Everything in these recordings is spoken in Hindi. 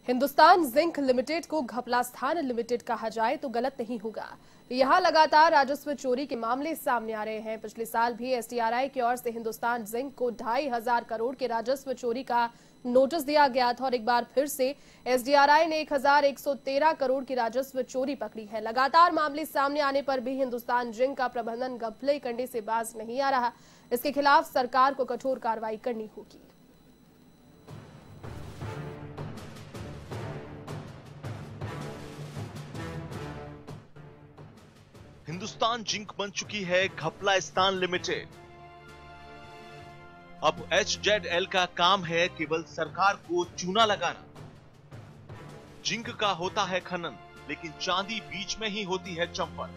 हिंदुस्तान जिंक लिमिटेड को घपलास्थान लिमिटेड कहा जाए तो गलत नहीं होगा। यहां लगातार राजस्व चोरी के मामले सामने आ रहे हैं। पिछले साल भी एसडीआरआई की ओर से हिंदुस्तान जिंक को 2,500 करोड़ के राजस्व चोरी का नोटिस दिया गया था और एक बार फिर से एसडीआरआई ने 1,113 करोड़ की राजस्व चोरी पकड़ी है। लगातार मामले सामने आने पर भी हिंदुस्तान जिंक का प्रबंधन घपले करने से बाज नहीं आ रहा। इसके खिलाफ सरकार को कठोर कार्रवाई करनी होगी। हिंदुस्तान जिंक बन चुकी है घपलास्थान लिमिटेड। अब HZL का काम है केवल सरकार को चूना लगाना। जिंक का होता है खनन, लेकिन चांदी बीच में ही होती है चंपत।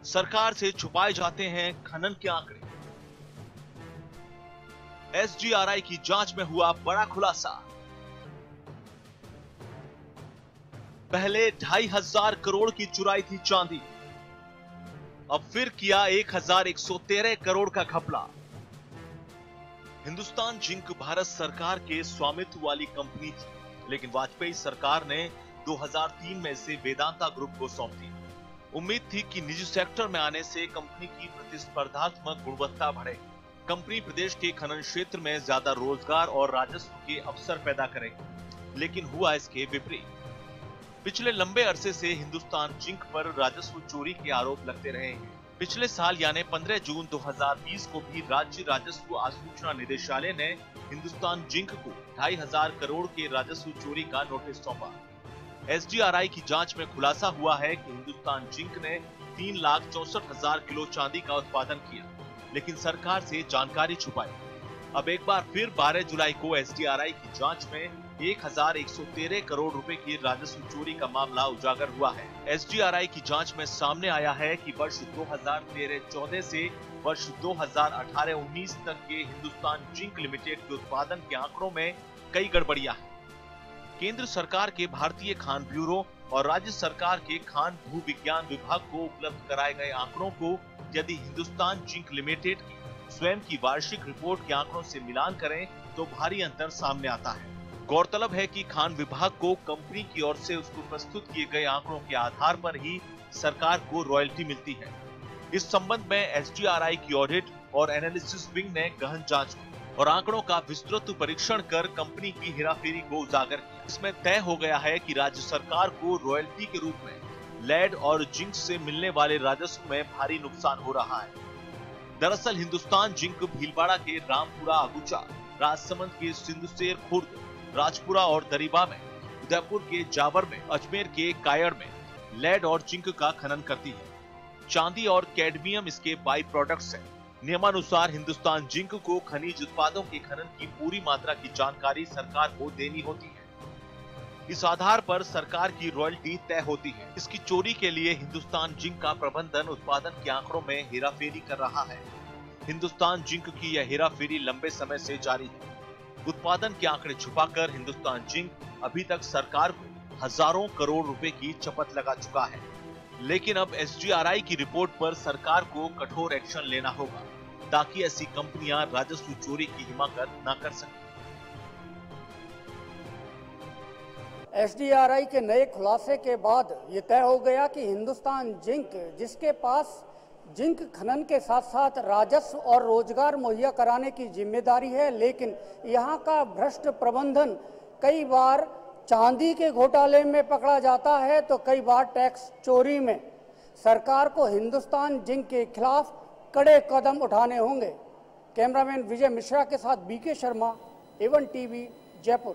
सरकार से छुपाए जाते हैं खनन के आंकड़े। SGRI की जांच में हुआ बड़ा खुलासा। पहले 2,500 करोड़ की चुराई थी चांदी, अब फिर किया 1,113 करोड़ का घपला। हिंदुस्तान जिंक भारत सरकार के स्वामित्व वाली कंपनी थी, लेकिन वाजपेयी सरकार ने 2003 में इसे वेदांता ग्रुप को सौंप दी। उम्मीद थी कि निजी सेक्टर में आने से कंपनी की प्रतिस्पर्धात्मक गुणवत्ता बढ़ेगी। कंपनी प्रदेश के खनन क्षेत्र में ज्यादा रोजगार और राजस्व के अवसर पैदा करेगी, लेकिन हुआ इसके विपरीत। पिछले लंबे अरसे से हिंदुस्तान जिंक पर राजस्व चोरी के आरोप लगते रहे हैं। पिछले साल यानी 15 जून 2020 को भी राज्य राजस्व आसूचना निदेशालय ने हिंदुस्तान जिंक को 2,500 करोड़ के राजस्व चोरी का नोटिस सौंपा। SGRI की जांच में खुलासा हुआ है कि हिंदुस्तान जिंक ने 3,64,000 किलो चांदी का उत्पादन किया, लेकिन सरकार से जानकारी छुपाई। अब एक बार फिर 12 जुलाई को SGRI की जांच में 1,113 करोड़ रुपए की राजस्व चोरी का मामला उजागर हुआ है। SGRI की जांच में सामने आया है कि वर्ष 2013-14 से वर्ष 2018-19 तक के हिंदुस्तान जिंक लिमिटेड के उत्पादन के आंकड़ों में कई गड़बड़ियां हैं। केंद्र सरकार के भारतीय खान ब्यूरो और राज्य सरकार के खान भू विज्ञान विभाग को उपलब्ध कराए गए आंकड़ों को यदि हिंदुस्तान जिंक लिमिटेड की स्वयं की वार्षिक रिपोर्ट के आंकड़ों से मिलान करें तो भारी अंतर सामने आता है। गौरतलब है कि खान विभाग को कंपनी की ओर से उसको प्रस्तुत किए गए आंकड़ों के आधार पर ही सरकार को रॉयल्टी मिलती है। इस संबंध में SGRI की ऑडिट और एनालिसिस विंग ने गहन जांच की और आंकड़ों का विस्तृत परीक्षण कर कंपनी की हेराफेरी को उजागर किया। इसमें तय हो गया है कि राज्य सरकार को रॉयल्टी के रूप में लेड और जिंक से मिलने वाले राजस्व में भारी नुकसान हो रहा है। दरअसल हिंदुस्तान जिंक भीलवाड़ा के रामपुरा अगुचा, राजसमंद के सिंधुसेर खुर्द, राजपुरा और दरीबा में, उदयपुर के जावर में, अजमेर के कायड़ में लेड और जिंक का खनन करती है। चांदी और कैडमियम इसके बाई प्रोडक्ट्स हैं। नियमानुसार हिंदुस्तान जिंक को खनिज उत्पादों के खनन की पूरी मात्रा की जानकारी सरकार को देनी होती है। इस आधार पर सरकार की रॉयल्टी तय होती है। इसकी चोरी के लिए हिंदुस्तान जिंक का प्रबंधन उत्पादन के आंकड़ों में हेराफेरी कर रहा है। हिंदुस्तान जिंक की यह हेराफेरी लंबे समय से जारी है। उत्पादन के आंकड़े छुपाकर हिंदुस्तान जिंक अभी तक सरकार को हजारों करोड़ रुपए की चपत लगा चुका है। लेकिन अब SGRI की रिपोर्ट पर सरकार को कठोर एक्शन लेना होगा ताकि ऐसी कंपनियां राजस्व चोरी की हिमाकत न कर सकें। SGRI के नए खुलासे के बाद ये तय हो गया कि हिंदुस्तान जिंक, जिसके पास जिंक खनन के साथ साथ राजस्व और रोजगार मुहैया कराने की जिम्मेदारी है, लेकिन यहाँ का भ्रष्ट प्रबंधन कई बार चांदी के घोटाले में पकड़ा जाता है तो कई बार टैक्स चोरी में। सरकार को हिंदुस्तान जिंक के खिलाफ कड़े कदम उठाने होंगे। कैमरामैन विजय मिश्रा के साथ BK Sharma, A1 TV, Jaipur.